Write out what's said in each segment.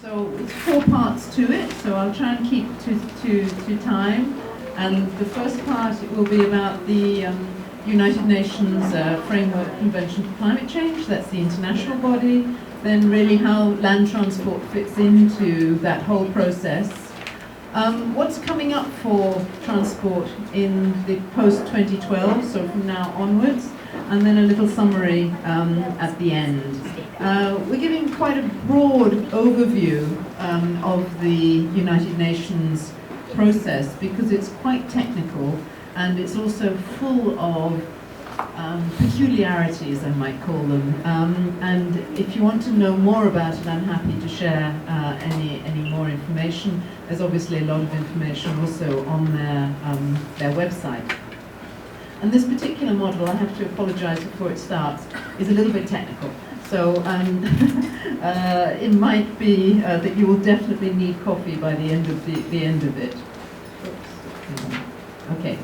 So it's 4 parts to it, so I'll try and keep to time. And the first part will be about the United Nations Framework Convention for Climate Change. That's the international body. Then really how land transport fits into that whole process. What's coming up for transport in the post-2012, so from now onwards, and then a little summary at the end. We're giving quite a broad overview of the United Nations process because it's quite technical and it's also full of peculiarities, I might call them. And if you want to know more about it, I'm happy to share any more information. There's obviously a lot of information also on their website. And this particular model, I have to apologize before it starts, is a little bit technical. So it might be that you will definitely need coffee by the end of it. Okay,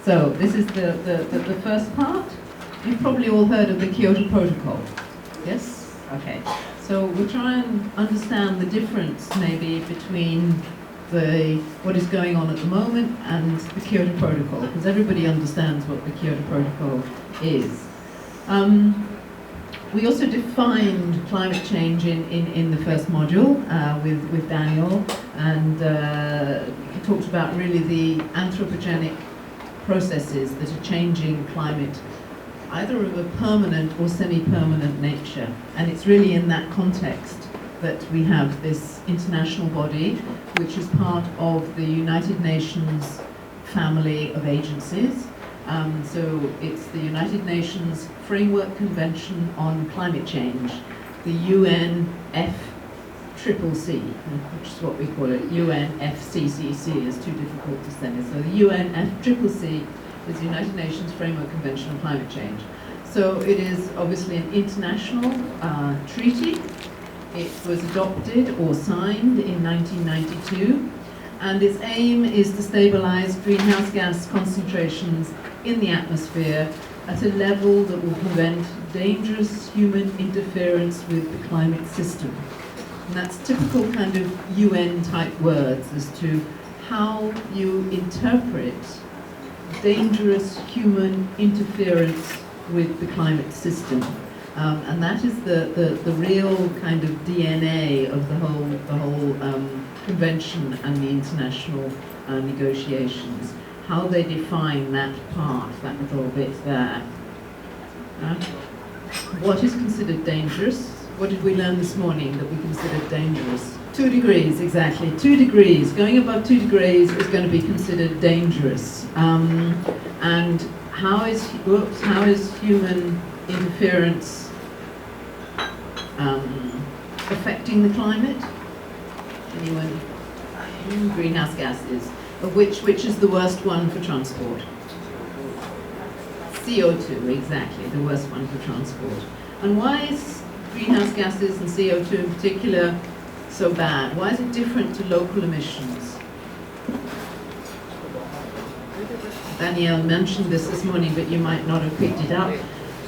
so this is the first part. You've probably all heard of the Kyoto Protocol. Yes? Okay. So we'll try and understand the difference maybe between what is going on at the moment and the Kyoto Protocol, because everybody understands what the Kyoto Protocol is. We also defined climate change in the first module with Daniel, and he talked about really the anthropogenic processes that are changing climate, either of a permanent or semi-permanent nature. And it's really in that context that we have this international body, which is part of the United Nations family of agencies. So it's the United Nations Framework Convention on Climate Change, the UNFCCC, which is what we call it. UNFCCC is too difficult to say. So the UNFCCC is the United Nations Framework Convention on Climate Change. So it is obviously an international treaty. It was adopted or signed in 1992, and its aim is to stabilize greenhouse gas concentrations in the atmosphere at a level that will prevent dangerous human interference with the climate system. And that's typical kind of UN type words as to how you interpret dangerous human interference with the climate system. And that is the real kind of DNA of the whole convention and the international negotiations. How they define that part, that little bit there. What is considered dangerous? What did we learn this morning that we considered dangerous? 2 degrees, exactly. 2 degrees. Going above 2 degrees is going to be considered dangerous. And how is human interference affecting the climate? Anyone? Greenhouse gases. Of which is the worst one for transport? CO2, exactly, the worst one for transport. And why is greenhouse gases and CO2 in particular so bad? Why is it different to local emissions? Danielle mentioned this morning, but you might not have picked it up.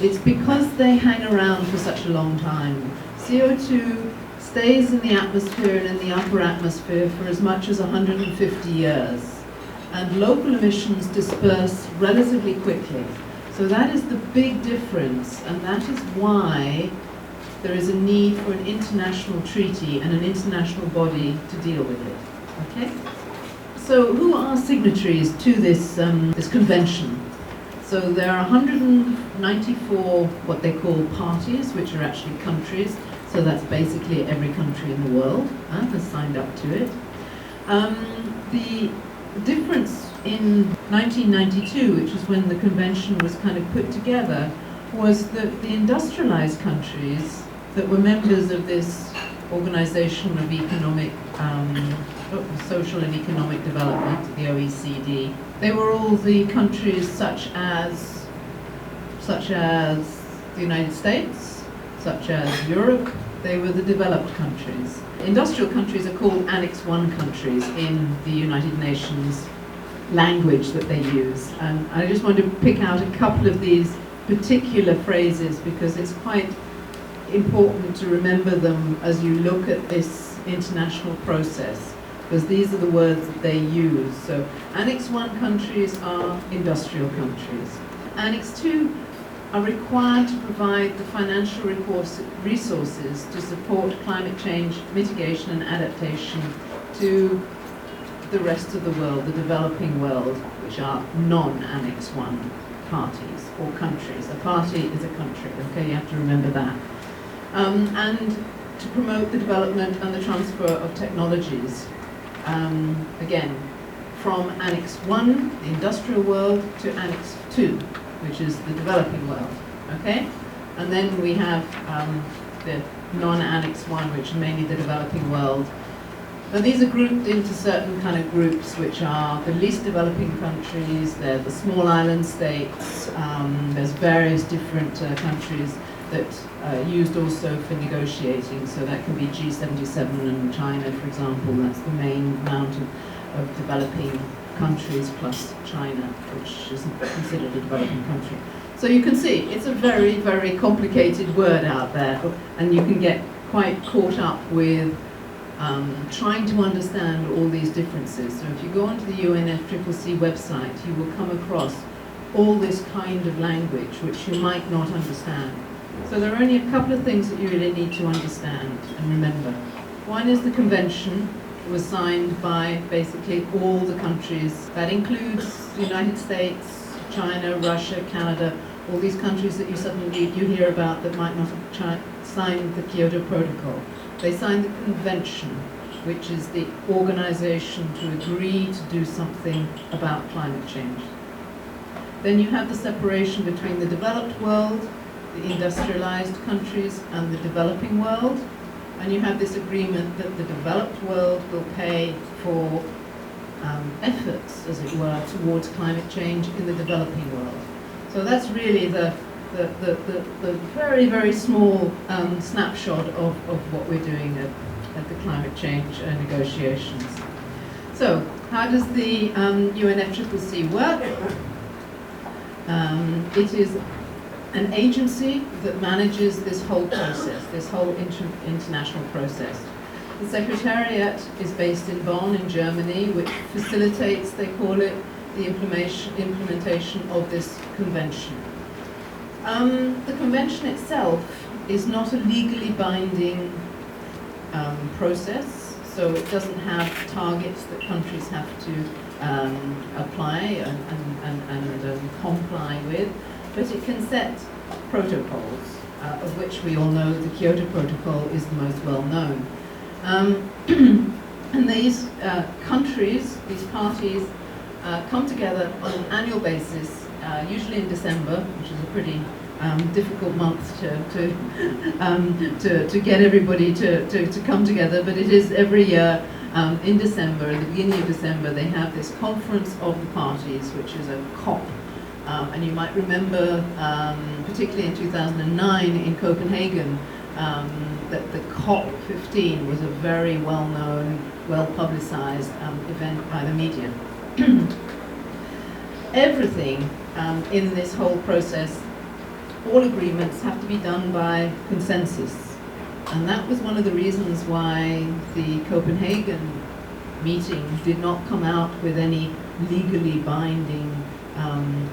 It's because they hang around for such a long time. CO2 stays in the atmosphere and in the upper atmosphere for as much as 150 years. And local emissions disperse relatively quickly. So that is the big difference, and that is why there is a need for an international treaty and an international body to deal with it. Okay? So who are signatories to this convention? So there are 194 what they call parties, which are actually countries. So that's basically every country in the world has signed up to it. The difference in 1992, which is when the convention was kind of put together, was that the industrialized countries that were members of this Organization of Economic, Social and Economic Development, the OECD, they were all the countries such as the United States, such as Europe. They were the developed countries. Industrial countries are called Annex I countries in the United Nations language that they use. And I just want to pick out a couple of these particular phrases because it's quite important to remember them as you look at this international process, because these are the words that they use. So Annex 1 countries are industrial countries. Annex 2 are required to provide the financial resources to support climate change mitigation and adaptation to the rest of the world, the developing world, which are non-Annex 1 parties or countries. A party is a country, okay, you have to remember that. And to promote the development and the transfer of technologies, again, from Annex 1, the industrial world, to Annex 2, which is the developing world, okay? And then we have the non-Annex 1, which is mainly the developing world. And these are grouped into certain kind of groups, which are the least developing countries, they're the small island states, there's various different countries that are used also for negotiating, so that can be G77 and China, for example, that's the main amount of developing countries plus China, which isn't considered a developing country. So you can see, it's a very, very complicated word out there, and you can get quite caught up with trying to understand all these differences. So if you go onto the UNFCCC website, you will come across all this kind of language which you might not understand. So there are only a couple of things that you really need to understand and remember. One is the convention was signed by basically all the countries. That includes the United States, China, Russia, Canada, all these countries that you suddenly hear about that might not have signed the Kyoto Protocol. They signed the convention, which is the organization to agree to do something about climate change. Then you have the separation between the developed world, the industrialized countries, and the developing world. And you have this agreement that the developed world will pay for efforts, as it were, towards climate change in the developing world. So that's really the very, very small snapshot of what we're doing at the climate change negotiations. So how does the UNFCCC work? It is an agency that manages this whole process, this whole international process. The Secretariat is based in Bonn in Germany, which facilitates, they call it, the implementation of this convention. The convention itself is not a legally binding process, so it doesn't have targets that countries have to apply and comply with, but it can set protocols, of which we all know the Kyoto Protocol is the most well known. And these countries, these parties, come together on an annual basis, usually in December, which is a pretty difficult month to get everybody to come together, but it is every year in December, at the beginning of December, they have this conference of the parties, which is a COP. And you might remember, particularly in 2009 in Copenhagen, that the COP15 was a very well-known, well-publicized event by the media. Everything in this whole process, all agreements have to be done by consensus. And that was one of the reasons why the Copenhagen meeting did not come out with any legally binding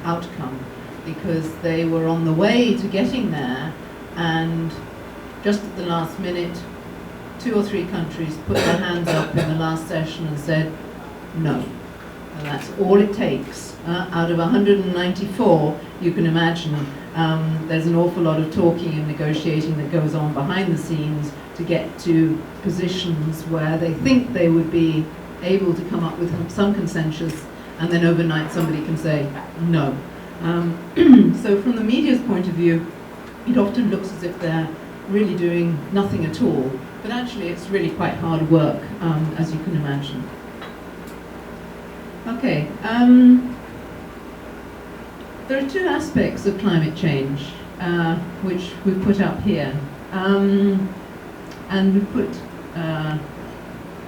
outcome, because they were on the way to getting there, and just at the last minute, 2 or 3 countries put their hands up in the last session and said no. And that's all it takes. Out of 194, you can imagine there's an awful lot of talking and negotiating that goes on behind the scenes to get to positions where they think they would be able to come up with some consensus, and then overnight somebody can say no. So from the media's point of view, it often looks as if they're really doing nothing at all, but actually it's really quite hard work, as you can imagine. Okay, there are 2 aspects of climate change which we put up here, and we put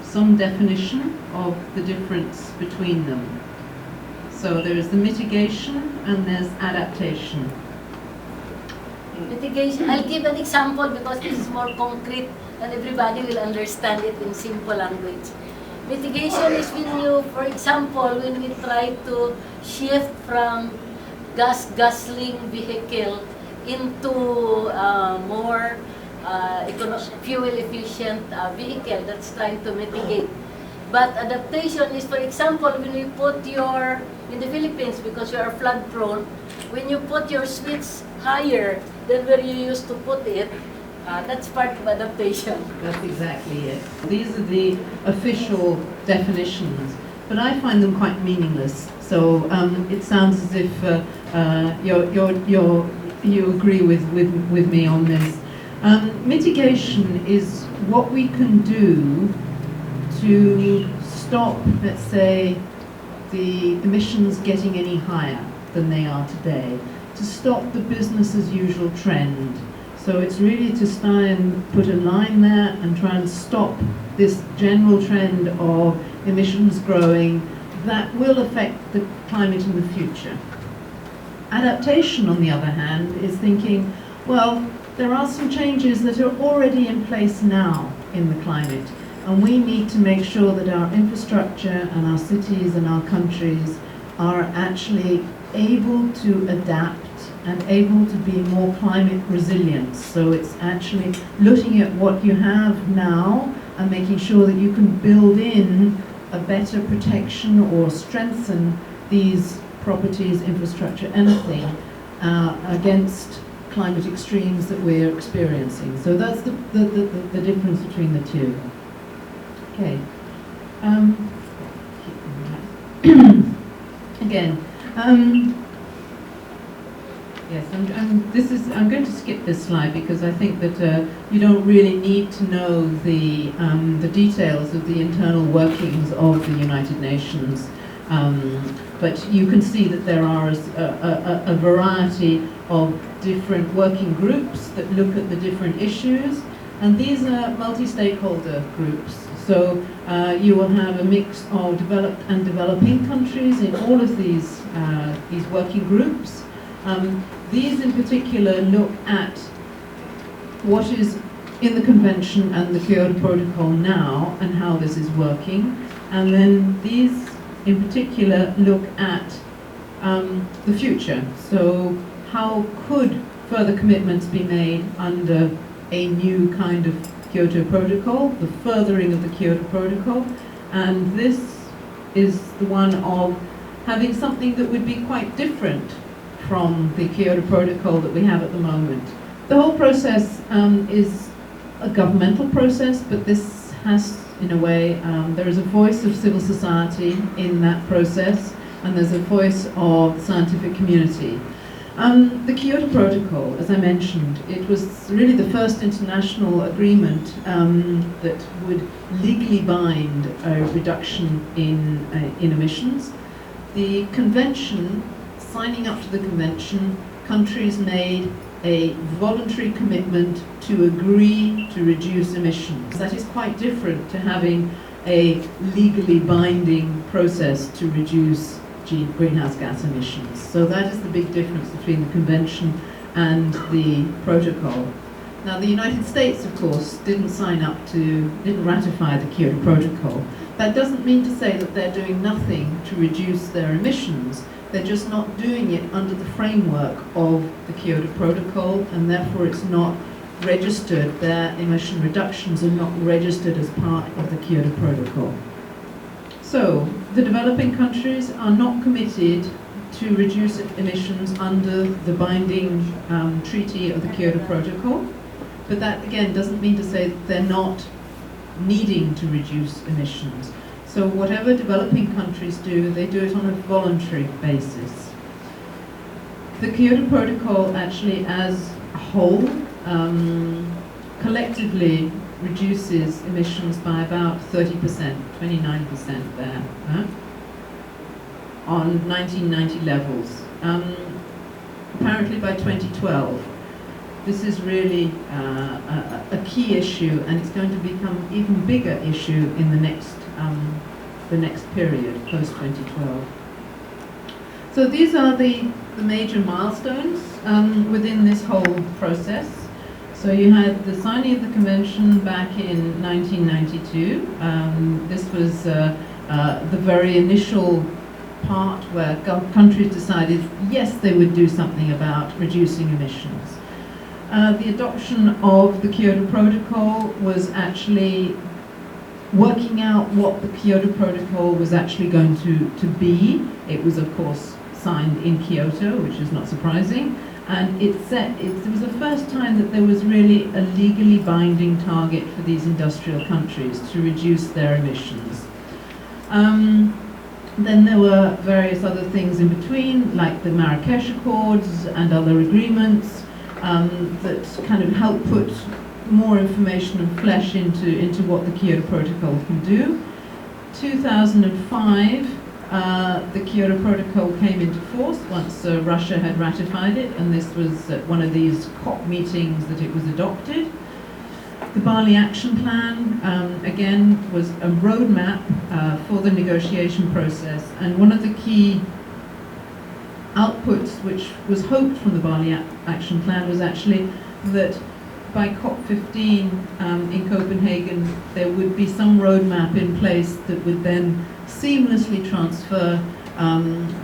some definition of the difference between them. So there is the mitigation and there's adaptation. Mitigation, I'll give an example because this is more concrete and everybody will understand it in simple language. Mitigation is when you, for example, when we try to shift from guzzling vehicle into more fuel efficient vehicle, that's trying to mitigate. But adaptation is, for example, when you put your, in the Philippines, because you are flood prone, when you put your switch higher than where you used to put it, that's part of adaptation. That's exactly it. These are the official definitions, but I find them quite meaningless. So it sounds as if you agree with me on this. Mitigation is what we can do to stop, let's say, the emissions getting any higher than they are today, to stop the business as usual trend. So it's really to try and put a line there and try and stop this general trend of emissions growing that will affect the climate in the future. Adaptation, on the other hand, is thinking, well, there are some changes that are already in place now in the climate, and we need to make sure that our infrastructure and our cities and our countries are actually able to adapt and able to be more climate resilient. So it's actually looking at what you have now and making sure that you can build in a better protection or strengthen these properties, infrastructure, anything against climate extremes that we're experiencing. So that's the difference between the two. Okay. Again. Yes, I'm going to skip this slide because I think that you don't really need to know the details of the internal workings of the United Nations, but you can see that there are a variety of different working groups that look at the different issues, and these are multi-stakeholder groups. So you will have a mix of developed and developing countries in all of these working groups. These in particular look at what is in the Convention and the Kyoto Protocol now and how this is working. And then these in particular look at the future. So how could further commitments be made under a new kind of Kyoto Protocol, the furthering of the Kyoto Protocol. And this is the one of having something that would be quite different from the Kyoto Protocol that we have at the moment. The whole process is a governmental process, but this has, in a way, there is a voice of civil society in that process, and there's a voice of the scientific community. The Kyoto Protocol, as I mentioned, it was really the first international agreement that would legally bind a reduction in emissions. The convention, signing up to the convention, countries made a voluntary commitment to agree to reduce emissions. That is quite different to having a legally binding process to reduce greenhouse gas emissions. So that is the big difference between the convention and the protocol. Now the United States, of course, didn't ratify the Kyoto Protocol. That doesn't mean to say that they're doing nothing to reduce their emissions. They're just not doing it under the framework of the Kyoto Protocol, and therefore it's not registered, their emission reductions are not registered as part of the Kyoto Protocol. So, the developing countries are not committed to reduce emissions under the binding treaty of the Kyoto Protocol, but that again doesn't mean to say that they're not needing to reduce emissions. So whatever developing countries do, they do it on a voluntary basis. The Kyoto Protocol actually as a whole collectively reduces emissions by about 30%, 29% there, on 1990 levels. Apparently by 2012. This is really a key issue, and it's going to become an even bigger issue in the next period, post-2012. So these are the major milestones within this whole process. So you had the signing of the convention back in 1992. This was the very initial part where countries decided, yes, they would do something about reducing emissions. The adoption of the Kyoto Protocol was actually working out what the Kyoto Protocol was actually going to be. It was, of course, signed in Kyoto, which is not surprising, and it was the first time that there was really a legally binding target for these industrial countries to reduce their emissions. Then there were various other things in between, like the Marrakesh Accords and other agreements that kind of helped put more information and flesh into what the Kyoto Protocol can do. 2005, the Kyoto Protocol came into force once Russia had ratified it, and this was at one of these COP meetings that it was adopted. The Bali Action Plan, again, was a roadmap for the negotiation process, and one of the key outputs which was hoped from the Bali Action Plan was actually that by COP15 in Copenhagen there would be some roadmap in place that would then seamlessly transfer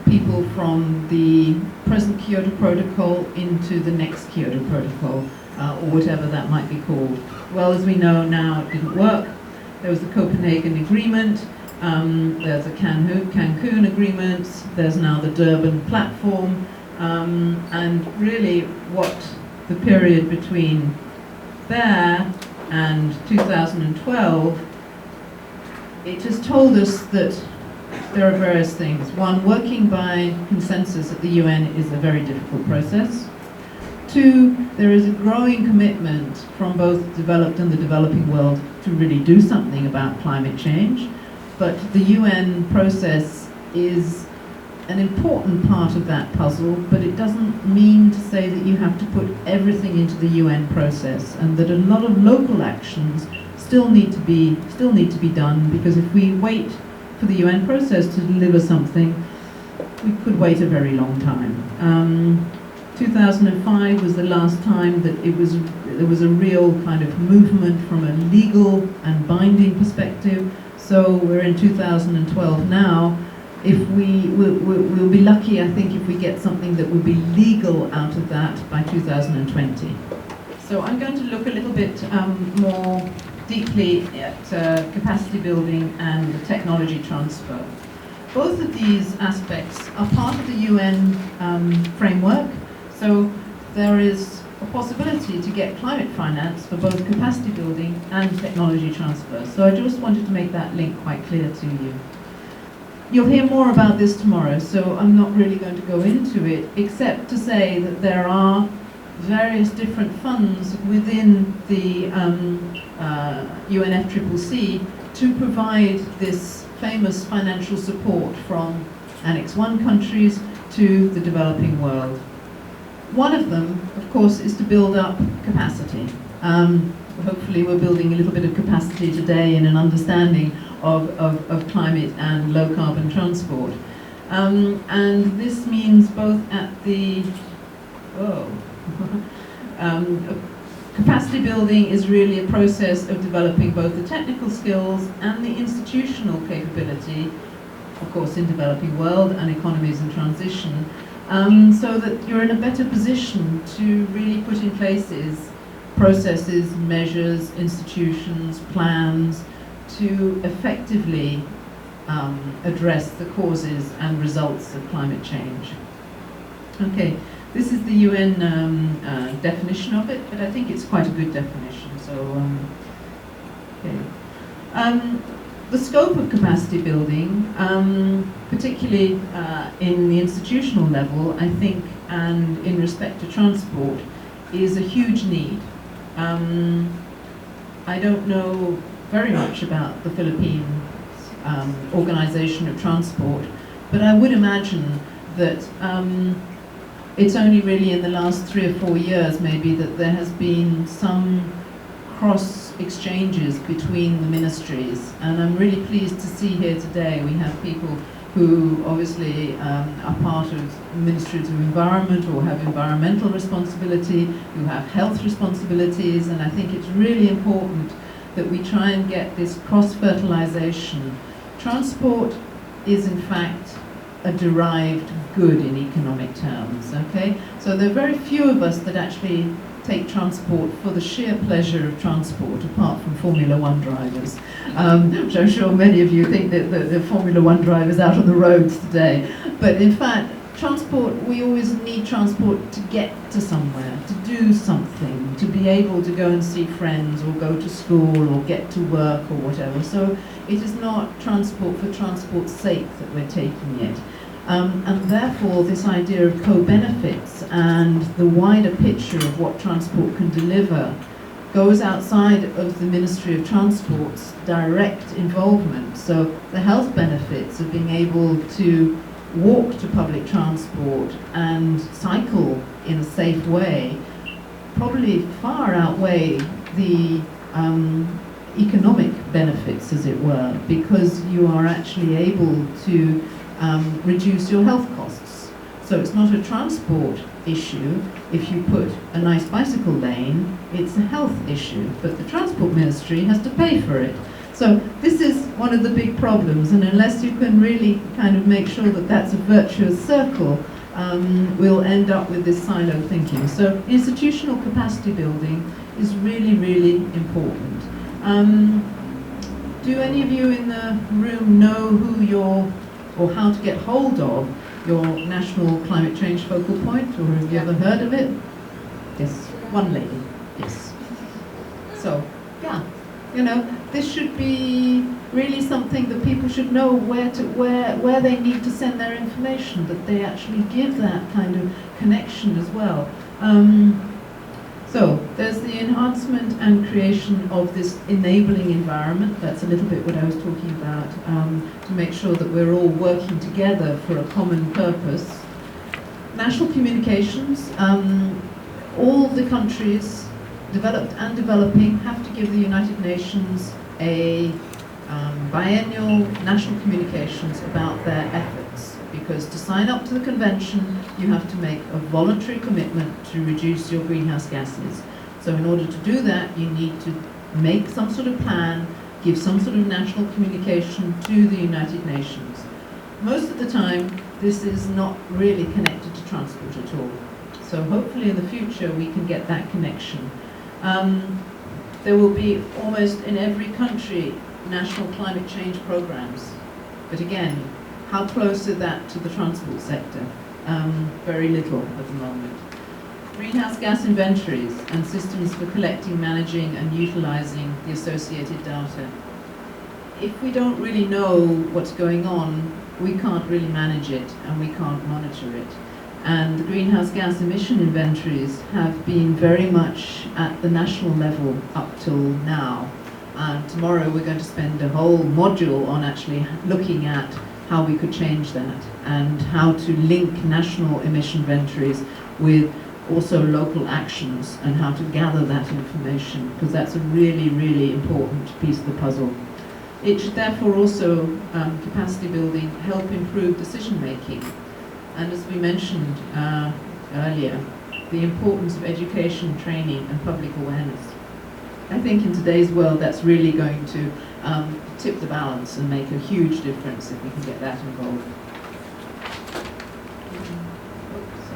people from the present Kyoto Protocol into the next Kyoto Protocol, or whatever that might be called. Well, as we know now, it didn't work. There was the Copenhagen Agreement, there's a Cancun Agreement, there's now the Durban Platform, and really what the period between there and 2012, it has told us that there are various things. One, working by consensus at the UN is a very difficult process. Two, there is a growing commitment from both developed and the developing world to really do something about climate change. But the UN process is an important part of that puzzle, but it doesn't mean to say that you have to put everything into the UN process, and that a lot of local actions still need to be done, because if we wait for the UN process to deliver something, we could wait a very long time. 2005 was the last time that there was a real kind of movement from a legal and binding perspective. So we're in 2012 now. If we'll be lucky, I think, if we get something that will be legal out of that by 2020. So I'm going to look a little bit more deeply at capacity building and the technology transfer. Both of these aspects are part of the UN framework. So there is a possibility to get climate finance for both capacity building and technology transfer. So I just wanted to make that link quite clear to you. You'll hear more about this tomorrow, so I'm not really going to go into it, except to say that there are various different funds within the UNFCCC to provide this famous financial support from Annex I countries to the developing world. One of them, of course, is to build up capacity. Hopefully we're building a little bit of capacity today in an understanding of climate and low carbon transport. And this means both at the, capacity building is really a process of developing both the technical skills and the institutional capability, of course, in developing world and economies in transition, so that you're in a better position to really put in places processes, measures, institutions, plans to effectively address the causes and results of climate change. Okay, this is the UN definition of it, but I think it's quite a good definition. So, okay. The scope of capacity building, particularly in the institutional level, I think, and in respect to transport, is a huge need. I don't know very much about the Philippines organization of transport, but I would imagine that it's only really in the last 3 or 4 years maybe that there has been some cross exchanges between the ministries, and I'm really pleased to see here today we have people who obviously are part of ministries of environment or have environmental responsibility, who have health responsibilities, and I think it's really important that we try and get this cross-fertilization. Transport is in fact a derived good in economic terms, okay? So there are very few of us that actually take transport for the sheer pleasure of transport, apart from Formula One drivers, which I'm sure many of you think that the Formula One drivers out on the roads today. But in fact, transport, we always need transport to get to somewhere, to do something, to be able to go and see friends or go to school or get to work or whatever. So it is not transport for transport's sake that we're taking it. And therefore, this idea of co-benefits and the wider picture of what transport can deliver goes outside of the Ministry of Transport's direct involvement. So the health benefits of being able to walk to public transport and cycle in a safe way probably far outweigh the economic benefits, as it were, because you are actually able to reduce your health costs. So it's not a transport issue. If you put a nice bicycle lane, it's a health issue, but the Transport Ministry has to pay for it. So this is one of the big problems, and unless you can really kind of make sure that that's a virtuous circle, we'll end up with this silo thinking. So institutional capacity building is really, really important. Do any of you in the room know who or how to get hold of your National Climate Change Focal Point, or have you ever heard of it? Yes, one lady, yes. So, yeah, you know, this should be really something that people should know where they need to send their information, that they actually give that kind of connection as well. So there's the enhancement and creation of this enabling environment. That's a little bit what I was talking about, to make sure that we're all working together for a common purpose. National communications, all the countries, developed and developing, have to give the United Nations a biennial national communications about their efforts, because to sign up to the convention you have to make a voluntary commitment to reduce your greenhouse gases. So in order to do that you need to make some sort of plan, give some sort of national communication to the United Nations. Most of the time this is not really connected to transport at all. So hopefully in the future we can get that connection. There will be almost in every country national climate change programs. But again, how close is that to the transport sector? Very little at the moment. Greenhouse gas inventories and systems for collecting, managing and utilizing the associated data. If we don't really know what's going on, we can't really manage it and we can't monitor it. And the greenhouse gas emission inventories have been very much at the national level up till now. Tomorrow we're going to spend a whole module on actually looking at how we could change that and how to link national emission inventories with also local actions and how to gather that information, because that's a really, really important piece of the puzzle. It should therefore also, capacity building, help improve decision making. And as we mentioned earlier, the importance of education, training and public awareness. I think in today's world that's really going to tip the balance and make a huge difference if we can get that involved.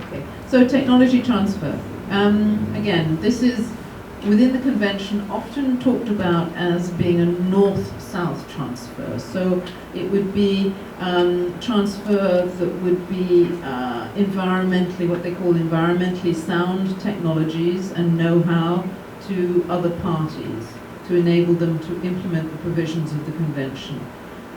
Okay. So technology transfer. Again, this is within the convention often talked about as being a north-south transfer. So it would be transfer that would be environmentally, what they call environmentally sound technologies and know-how to other parties to enable them to implement the provisions of the convention.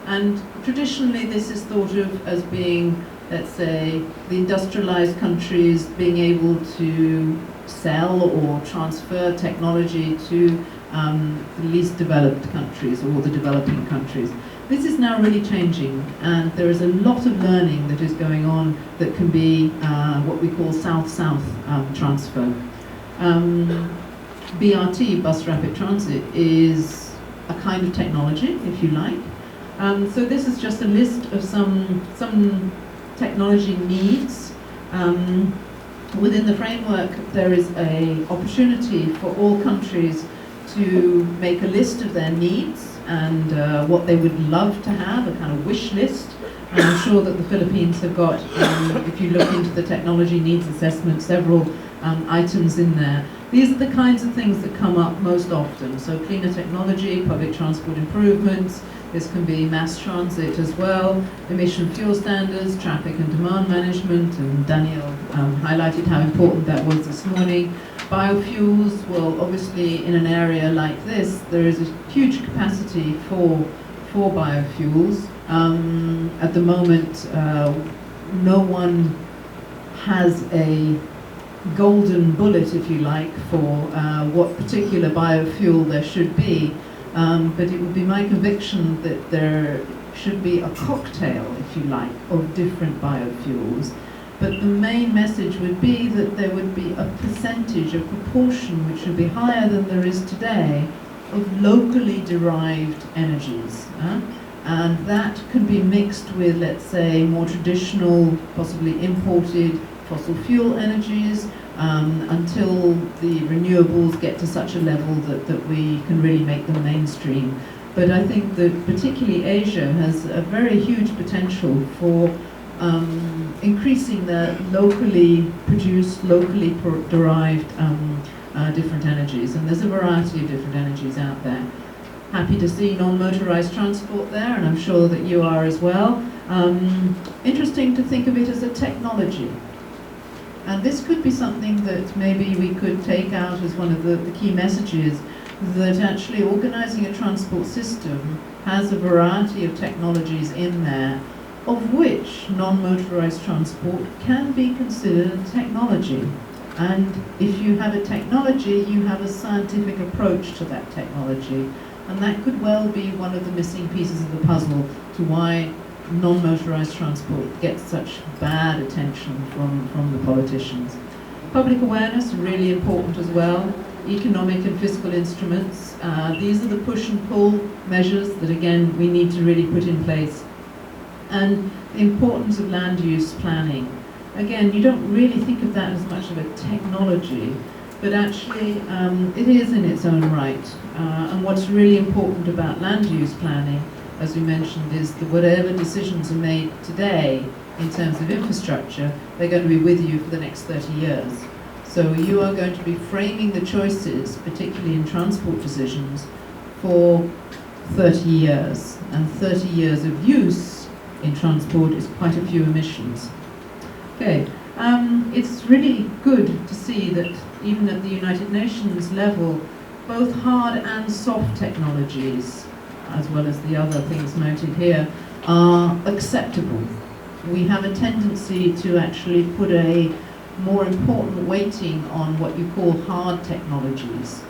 And traditionally this is thought of as being, let's say, the industrialized countries being able to sell or transfer technology to the least developed countries or the developing countries. This is now really changing, and there is a lot of learning that is going on that can be what we call south-south transfer. BRT, bus rapid transit, is a kind of technology, if you like, So this is just a list of some technology needs. Within the framework, there is an opportunity for all countries to make a list of their needs and what they would love to have, a kind of wish list. And I'm sure that the Philippines have got, if you look into the technology needs assessment, several items in there. These are the kinds of things that come up most often. So cleaner technology, public transport improvements, this can be mass transit as well, emission fuel standards, traffic and demand management, and Daniel highlighted how important that was this morning. Biofuels, well, obviously in an area like this, there is a huge capacity for biofuels. At the moment, no one has a golden bullet, if you like, for what particular biofuel there should be. But it would be my conviction that there should be a cocktail, if you like, of different biofuels. But the main message would be that there would be a percentage, a proportion, which would be higher than there is today, of locally derived energies. And that can be mixed with, let's say, more traditional, possibly imported fossil fuel energies, until the renewables get to such a level that we can really make them mainstream. But I think that particularly Asia has a very huge potential for increasing the locally produced, locally derived different energies. And there's a variety of different energies out there. Happy to see non-motorized transport there, and I'm sure that you are as well. Interesting to think of it as a technology. And this could be something that maybe we could take out as one of the key messages, that actually organizing a transport system has a variety of technologies in there, of which non-motorized transport can be considered technology. And if you have a technology, you have a scientific approach to that technology. And that could well be one of the missing pieces of the puzzle to why non-motorized transport gets such bad attention from the politicians. Public awareness, really important as well. Economic and fiscal instruments. These are the push and pull measures that, again, we need to really put in place. And the importance of land use planning. Again, you don't really think of that as much of a technology, but actually it is in its own right. And what's really important about land use planning, as we mentioned, is that whatever decisions are made today in terms of infrastructure, they're going to be with you for the next 30 years. So you are going to be framing the choices, particularly in transport decisions, for 30 years. And 30 years of use in transport is quite a few emissions. Okay, it's really good to see that even at the United Nations level, both hard and soft technologies, as well as the other things noted here, are acceptable. We have a tendency to actually put a more important weighting on what you call hard technologies,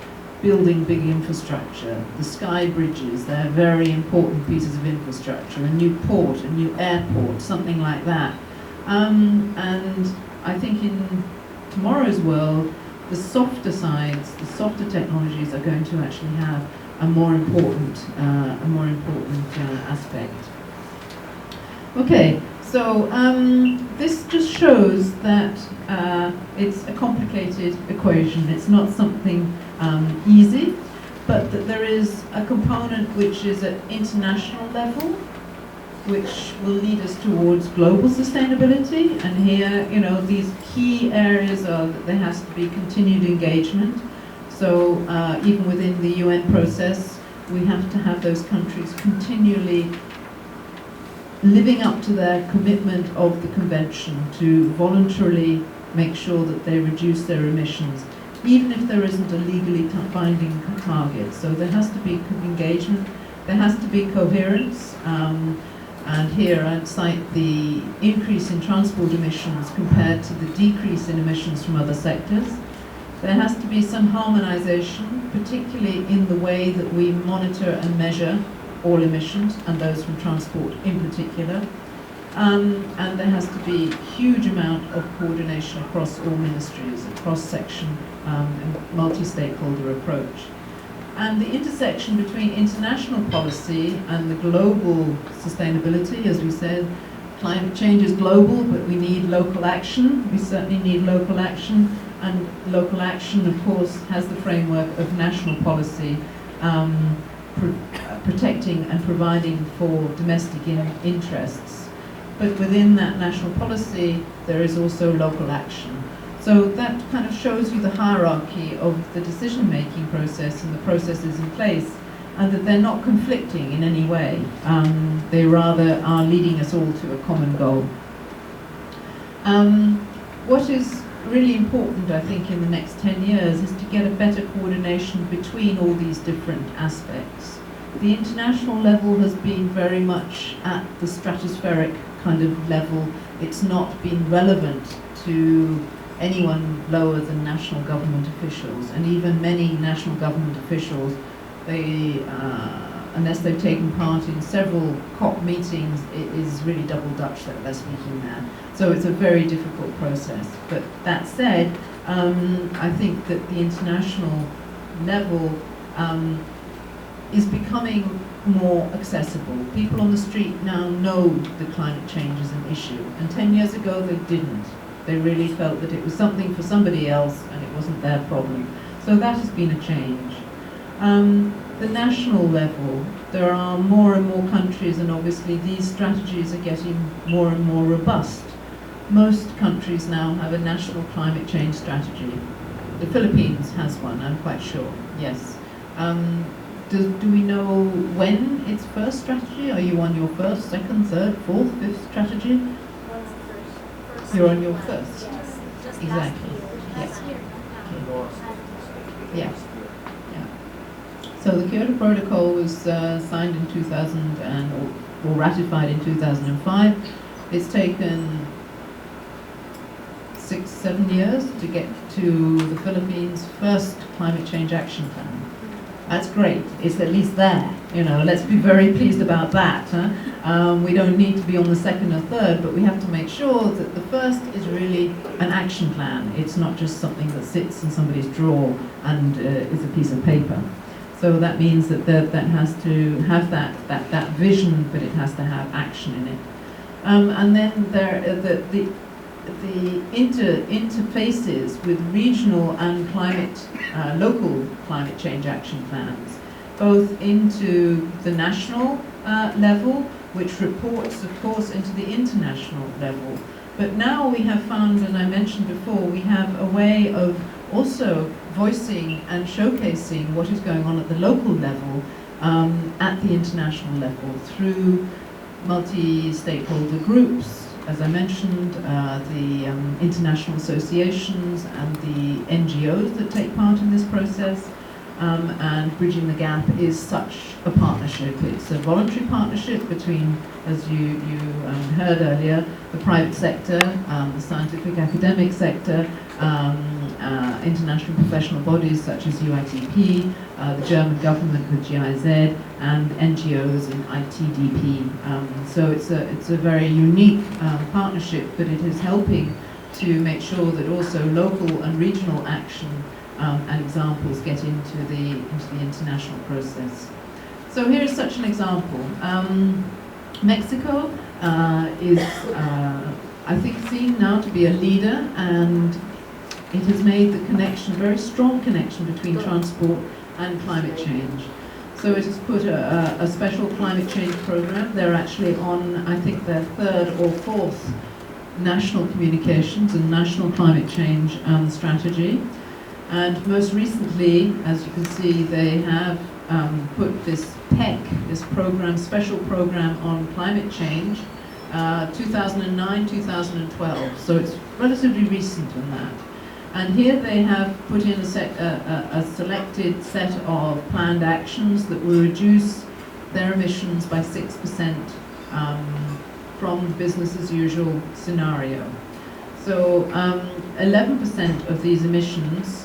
building big infrastructure, the sky bridges, they're very important pieces of infrastructure, a new port, a new airport, something like that. And I think in tomorrow's world, the softer sides, the softer technologies are going to actually have a more important aspect. Okay, so this just shows that it's a complicated equation. It's not something easy, but that there is a component which is at international level, which will lead us towards global sustainability. And here, you know, these key areas are that there has to be continued engagement. So even within the UN process, we have to have those countries continually living up to their commitment of the convention to voluntarily make sure that they reduce their emissions, even if there isn't a legally binding target. So there has to be engagement, there has to be coherence. And here I'd cite the increase in transport emissions compared to the decrease in emissions from other sectors. There has to be some harmonization, particularly in the way that we monitor and measure all emissions, and those from transport in particular. And there has to be a huge amount of coordination across all ministries, a cross-section and multi-stakeholder approach. And the intersection between international policy and the global sustainability, as we said, climate change is global, but we need local action. We certainly need local action, and local action, of course, has the framework of national policy, protecting and providing for domestic interests. But within that national policy, there is also local action. So that kind of shows you the hierarchy of the decision-making process and the processes in place, and that they're not conflicting in any way. They rather are leading us all to a common goal. What is really important, I think, in the next 10 years is to get a better coordination between all these different aspects. The international level has been very much at the stratospheric kind of level. It's not been relevant to anyone lower than national government officials, and even many national government officials, they, unless they've taken part in several COP meetings, it is really double Dutch that they're speaking there. So it's a very difficult process. But that said, I think that the international level is becoming more accessible. People on the street now know that climate change is an issue, and 10 years ago they didn't. They really felt that it was something for somebody else and it wasn't their problem. So that has been a change. The national level, there are more and more countries, and obviously these strategies are getting more and more robust. Most countries now have a national climate change strategy. The Philippines has one, I'm quite sure, yes. Do we know when its first strategy? Are you on your first, second, third, fourth, fifth strategy? You're on your first? Yes, just exactly. last year. Yeah. Yeah. So the Kyoto Protocol was signed in 2000 or ratified in 2005. It's taken 6-7 years to get to the Philippines' first climate change action plan. That's great. It's at least there. You know, let's be very pleased about that. Huh? We don't need to be on the second or third, but we have to make sure that the first is really an action plan. It's not just something that sits in somebody's drawer and is a piece of paper. So that means that that has to have that vision, but it has to have action in it. And then there the interfaces with regional and local climate change action plans, both into the national level, which reports, of course, into the international level. But now we have found, and I mentioned before, we have a way of also voicing and showcasing what is going on at the local level, at the international level, through multi-stakeholder groups, as I mentioned, the international associations and the NGOs that take part in this process. And Bridging the Gap is such a partnership. It's a voluntary partnership between, as you heard earlier, the private sector, the scientific academic sector, international professional bodies such as UITP, the German government with GIZ, and NGOs in ITDP. So it's a very unique partnership, but it is helping to make sure that also local and regional action and examples get into the international process. So here is such an example. Mexico is, I think, seen now to be a leader, and it has made the connection, very strong connection between transport and climate change. So it has put a special climate change program. They're actually on, I think, their third or fourth national communications and national climate change strategy. And most recently, as you can see, they have put this PEC, this program, special program on climate change, 2009, 2012. So it's relatively recent in that. And here they have put in a selected set of planned actions that will reduce their emissions by 6% from the business as usual scenario. So 11% of these emissions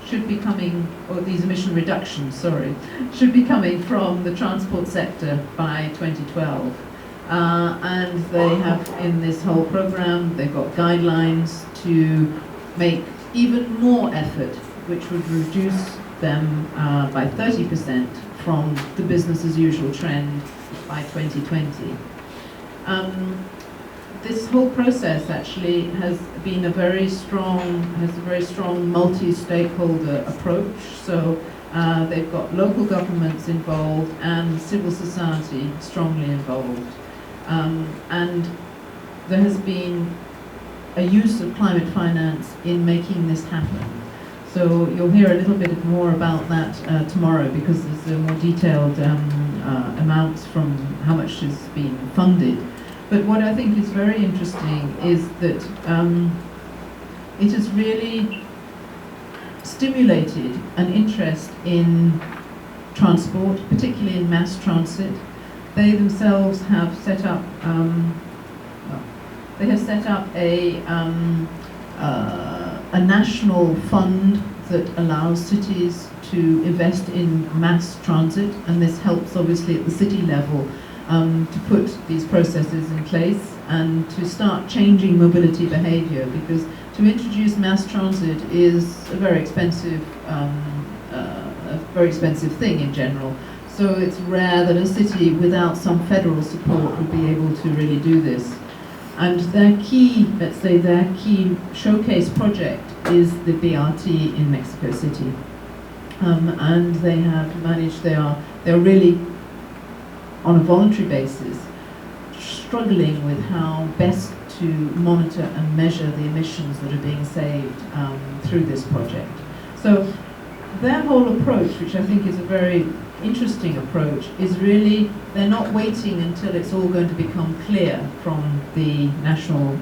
should be coming, or these emission reductions, sorry, should be coming from the transport sector by 2012. And they have, in this whole program, they've got guidelines to make even more effort which would reduce them by 30% from the business as usual trend by 2020. This whole process actually has a very strong multi-stakeholder approach. So they've got local governments involved and civil society strongly involved. And there has been a use of climate finance in making this happen. So you'll hear a little bit more about that tomorrow, because there's more detailed amounts from how much has been funded. But what I think is very interesting is that it has really stimulated an interest in transport, particularly in mass transit. They themselves have set up a national fund that allows cities to invest in mass transit, and this helps obviously at the city level to put these processes in place and to start changing mobility behavior, because to introduce mass transit is a very expensive thing in general. So it's rare that a city without some federal support would be able to really do this. And their key showcase project is the BRT in Mexico City. And they have managed, they're really, on a voluntary basis, struggling with how best to monitor and measure the emissions that are being saved through this project. So their whole approach, which I think is a very interesting approach, is really, they're not waiting until it's all going to become clear from the national,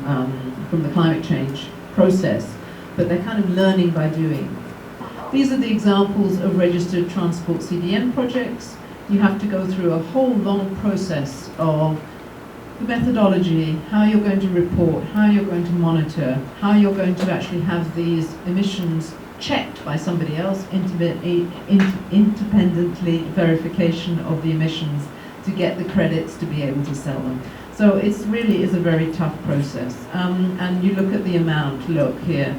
from the climate change process, but they're kind of learning by doing. These are the examples of registered transport CDM projects. You have to go through a whole long process of the methodology, how you're going to report, how you're going to monitor, how you're going to actually have these emissions checked by somebody else, independently verification of the emissions to get the credits to be able to sell them. So it's really is a very tough process. And you look at the amount, look here,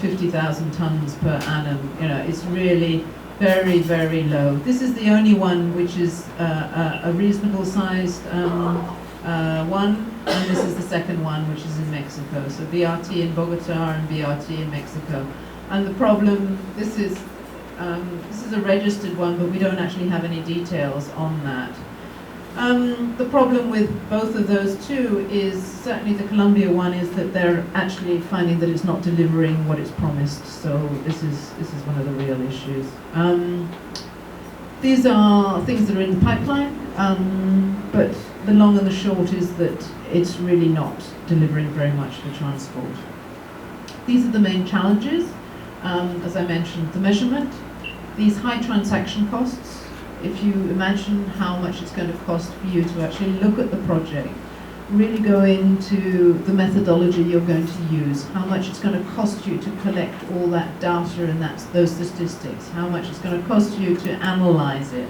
50,000 tons per annum, it's really very, very low. This is the only one which is a reasonable sized one, and this is the second one, which is in Mexico. So BRT in Bogota and BRT in Mexico. And the problem, this is a registered one, but we don't actually have any details on that. The problem with both of those two is, certainly the Colombia one, is that they're actually finding that it's not delivering what it's promised. So this is one of the real issues. These are things that are in the pipeline, but the long and the short is that it's really not delivering very much for transport. These are the main challenges. As I mentioned, the measurement, these high transaction costs. If you imagine how much it's going to cost for you to actually look at the project, really go into the methodology you're going to use, how much it's going to cost you to collect all that data and those statistics, how much it's going to cost you to analyze it.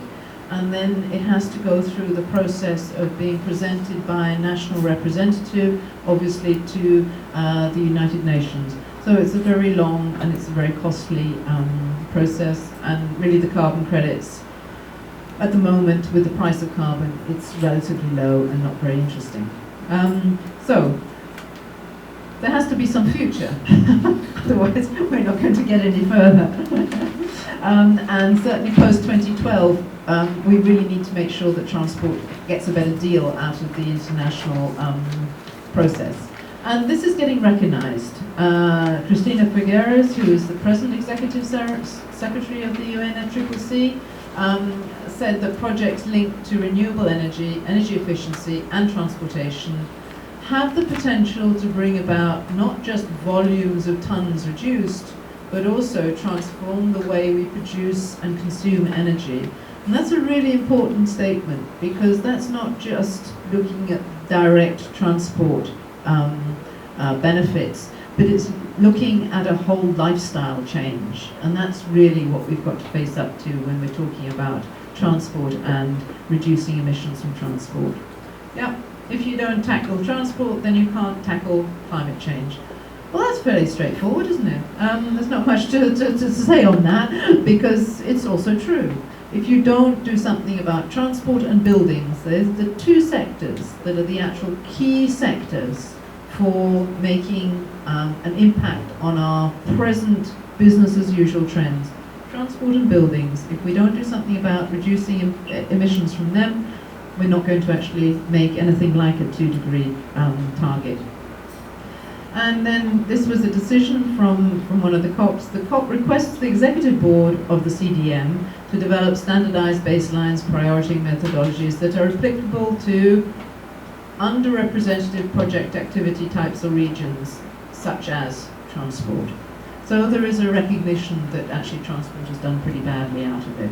And then it has to go through the process of being presented by a national representative, obviously to the United Nations. So it's a very long and it's a very costly process, and really the carbon credits, at the moment, with the price of carbon, it's relatively low and not very interesting. So, there has to be some future, otherwise we're not going to get any further. And certainly post-2012, we really need to make sure that transport gets a better deal out of the international process. And this is getting recognized. Cristina Figueres, who is the present Executive Secretary of the UNFCCC, said that projects linked to renewable energy, energy efficiency and transportation have the potential to bring about not just volumes of tons reduced, but also transform the way we produce and consume energy. And that's a really important statement, because that's not just looking at direct transport benefits, but it's looking at a whole lifestyle change. And that's really what we've got to face up to when we're talking about transport and reducing emissions from transport. Yeah, if you don't tackle transport, then you can't tackle climate change. Well, that's fairly straightforward, isn't it? There's not much to say on that, because it's also true. If you don't do something about transport and buildings, there's the two sectors that are the actual key sectors for making an impact on our present business as usual trends. Transport and buildings. If we don't do something about reducing emissions from them, we're not going to actually make anything like a 2-degree target. And then this was a decision from one of the COPs. The COP requests the executive board of the CDM to develop standardized baselines, priority methodologies that are applicable to underrepresented project activity types or regions, such as transport. So there is a recognition that actually transport has done pretty badly out of it.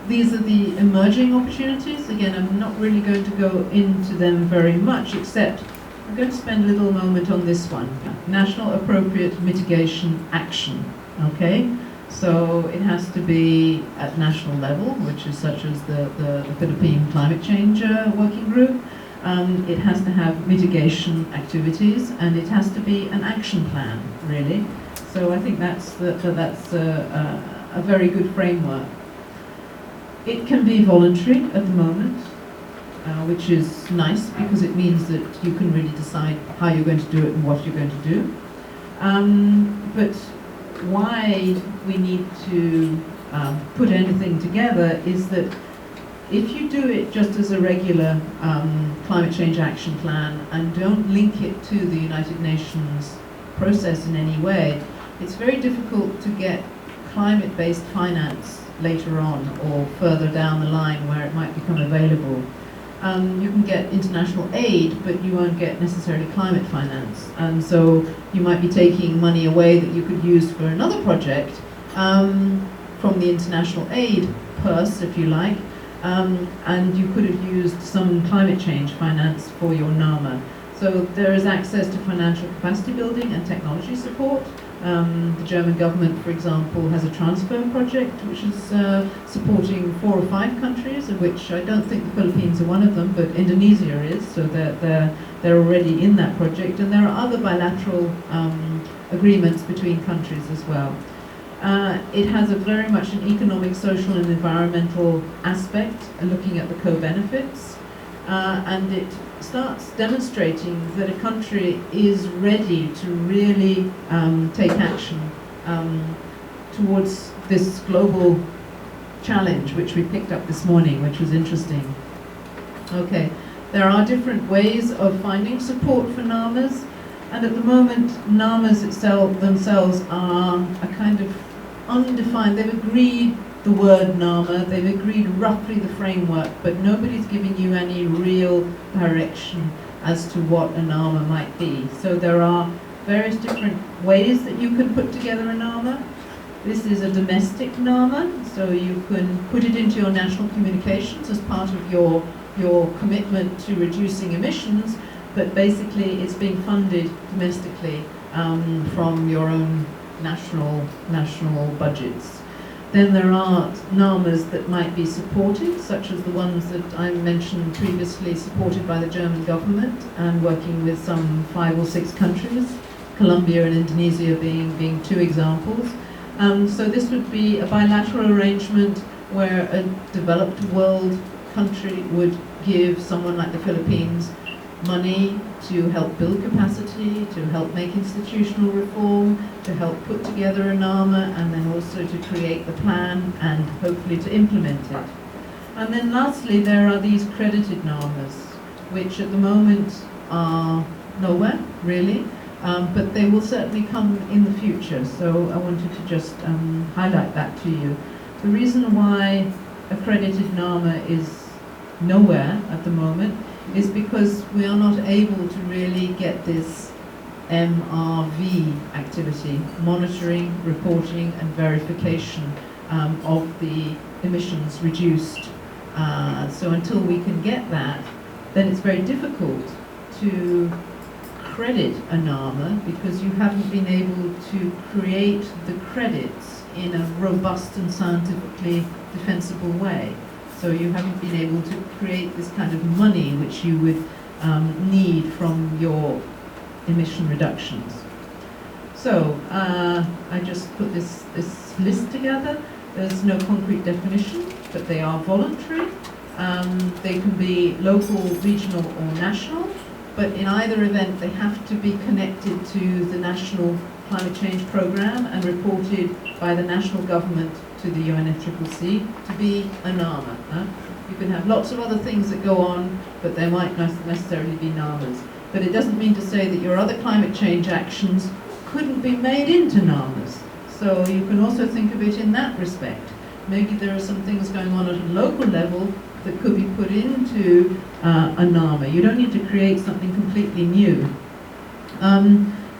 These are the emerging opportunities. Again, I'm not really going to go into them very much, except I'm going to spend a little moment on this one. National appropriate mitigation action, okay? So it has to be at national level, which is such as the Philippine Climate Change Working Group. It has to have mitigation activities, and it has to be an action plan, really. So I think that's a very good framework. It can be voluntary at the moment, which is nice because it means that you can really decide how you're going to do it and what you're going to do. But why we need to put anything together is that if you do it just as a regular climate change action plan and don't link it to the United Nations process in any way, it's very difficult to get climate-based finance later on or further down the line where it might become available. You can get international aid, but you won't get necessarily climate finance. And so you might be taking money away that you could use for another project from the international aid purse, if you like, and you could have used some climate change finance for your NAMA. So there is access to financial capacity building and technology support. The German government, for example, has a transfer project which is supporting 4 or 5 countries, of which I don't think the Philippines are one of them, but Indonesia is, so they're already in that project. And there are other bilateral agreements between countries as well. It has a very much an economic, social and environmental aspect, looking at the co-benefits, and it starts demonstrating that a country is ready to really take action towards this global challenge, which we picked up this morning, which was interesting. Okay, there are different ways of finding support for NAMAs, and at the moment NAMAs themselves are a kind of undefined. They've agreed the word NAMA, they've agreed roughly the framework, but nobody's giving you any real direction as to what a NAMA might be. So there are various different ways that you can put together a NAMA. This is a domestic NAMA, so you can put it into your national communications as part of your commitment to reducing emissions, but basically it's being funded domestically from your own national budgets. Then there are NAMAs that might be supported, such as the ones that I mentioned previously, supported by the German government and working with some 5 or 6 countries, Colombia and Indonesia being 2 examples. So this would be a bilateral arrangement where a developed world country would give someone like the Philippines money to help build capacity, to help make institutional reform, to help put together a NAMA, and then also to create the plan and hopefully to implement it. And then lastly, there are these credited NAMAs, which at the moment are nowhere, really, but they will certainly come in the future. So I wanted to just highlight that to you. The reason why accredited NAMA is nowhere at the moment is because we are not able to really get this MRV activity, monitoring, reporting and verification of the emissions reduced. So until we can get that, then it's very difficult to credit a NAMA because you haven't been able to create the credits in a robust and scientifically defensible way. So you haven't been able to create this kind of money which you would need from your emission reductions. So I just put this list together. There's no concrete definition, but they are voluntary. They can be local, regional, or national, but in either event they have to be connected to the National Climate Change Programme and reported by the national government to the UNFCCC to be a NAMA. You can have lots of other things that go on, but they might not necessarily be NAMAs. But it doesn't mean to say that your other climate change actions couldn't be made into NAMAs. So you can also think of it in that respect. Maybe there are some things going on at a local level that could be put into a NAMA. You don't need to create something completely new.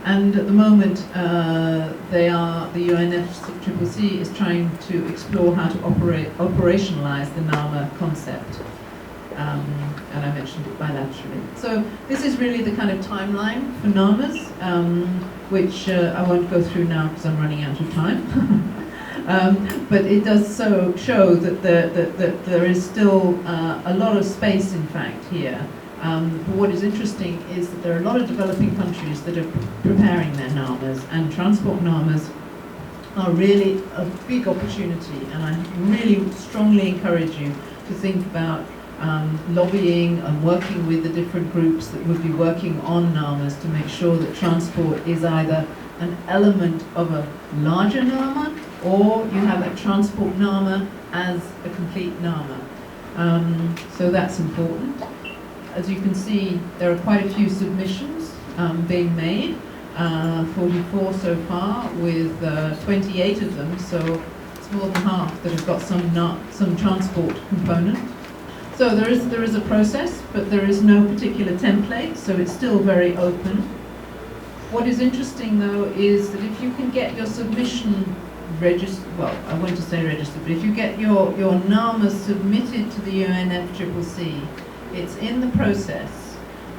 And at the moment, the UNFCCC is trying to explore how to operationalize the NAMA concept. And I mentioned it bilaterally. So this is really the kind of timeline for NAMAs, which I won't go through now because I'm running out of time. But it does show that there is still a lot of space, in fact, here. But what is interesting is that there are a lot of developing countries that are preparing their NAMAs, and transport NAMAs are really a big opportunity, and I really strongly encourage you to think about lobbying and working with the different groups that would be working on NAMAs to make sure that transport is either an element of a larger NAMA, or you have a transport NAMA as a complete NAMA. So that's important. As you can see, there are quite a few submissions being made, 44 so far, with 28 of them, so it's more than half that have got some transport component. So there is a process, but there is no particular template, so it's still very open. What is interesting, though, is that if you can get your submission registered, well, I want to say registered, but if you get your NAMA submitted to the UNFCCC, it's in the process,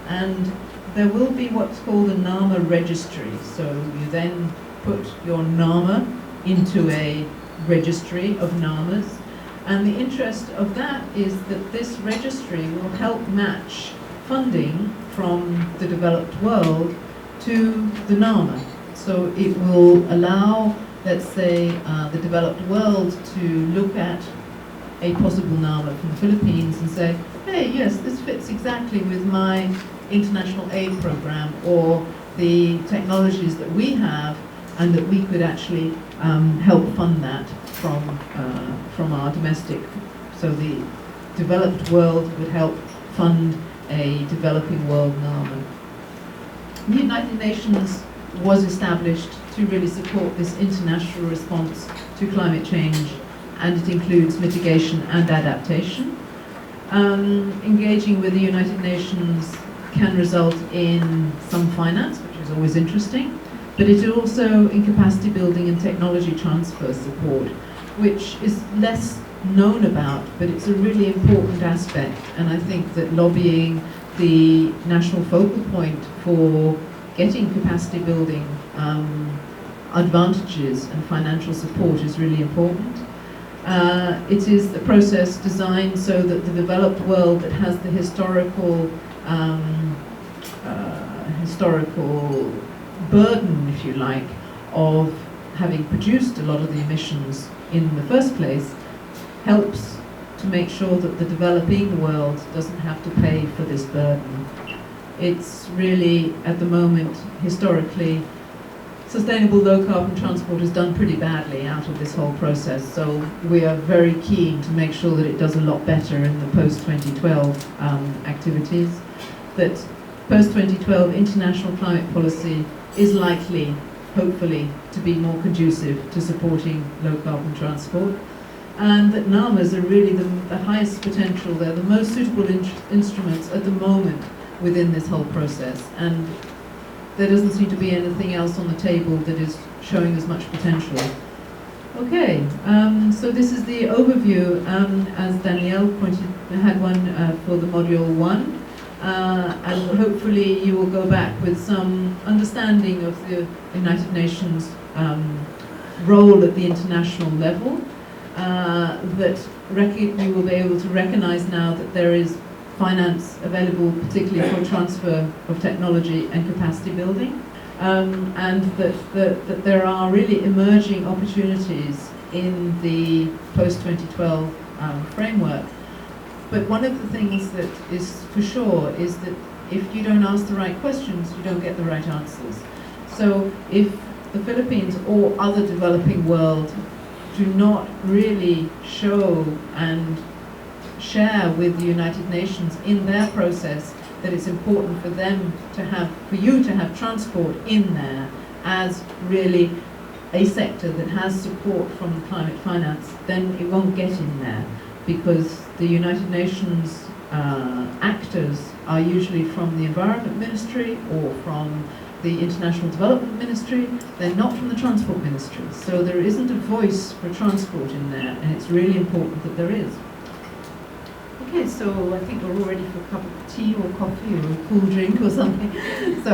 and there will be what's called a NAMA registry. So you then put your NAMA into a registry of NAMAs, and the interest of that is that this registry will help match funding from the developed world to the NAMA. So it will allow, let's say, the developed world to look at a possible NAMA from the Philippines and say, hey, yes, this fits exactly with my international aid program or the technologies that we have, and that we could actually help fund that from our domestic. So the developed world would help fund a developing world NAMA. The United Nations was established to really support this international response to climate change, and it includes mitigation and adaptation. Engaging with the United Nations can result in some finance, which is always interesting, but it also in capacity building and technology transfer support, which is less known about, but it's a really important aspect. And I think that lobbying the national focal point for getting capacity building advantages and financial support is really important. It is a process designed so that the developed world that has the historical burden, if you like, of having produced a lot of the emissions in the first place, helps to make sure that the developing world doesn't have to pay for this burden. It's really, at the moment, historically, sustainable low-carbon transport has done pretty badly out of this whole process, so we are very keen to make sure that it does a lot better in the post-2012 activities, that post-2012 international climate policy is likely, hopefully, to be more conducive to supporting low-carbon transport, and that NAMAs are really the highest potential, they're the most suitable instruments at the moment within this whole process, and there doesn't seem to be anything else on the table that is showing as much potential. Okay, so this is the overview, as Danielle had one for the module 1, and hopefully you will go back with some understanding of the United Nations role at the international level, that you will be able to recognize now that there is finance available, particularly for transfer of technology and capacity building, and that there are really emerging opportunities in the post-2012 framework. But one of the things that is for sure is that if you don't ask the right questions, you don't get the right answers. So if the Philippines or other developing world do not really show and share with the United Nations in their process that it's important for them to have, for you to have transport in there as really a sector that has support from climate finance, then it won't get in there, because the United Nations actors are usually from the Environment Ministry or from the International Development Ministry. They're not from the Transport Ministry. So there isn't a voice for transport in there, and it's really important that there is. Okay, so I think we're all ready for a cup of tea or coffee or a cool drink or something. So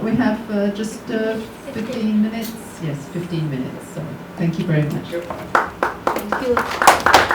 we have just 15 minutes. Yes, 15 minutes. So thank you very much. Thank you.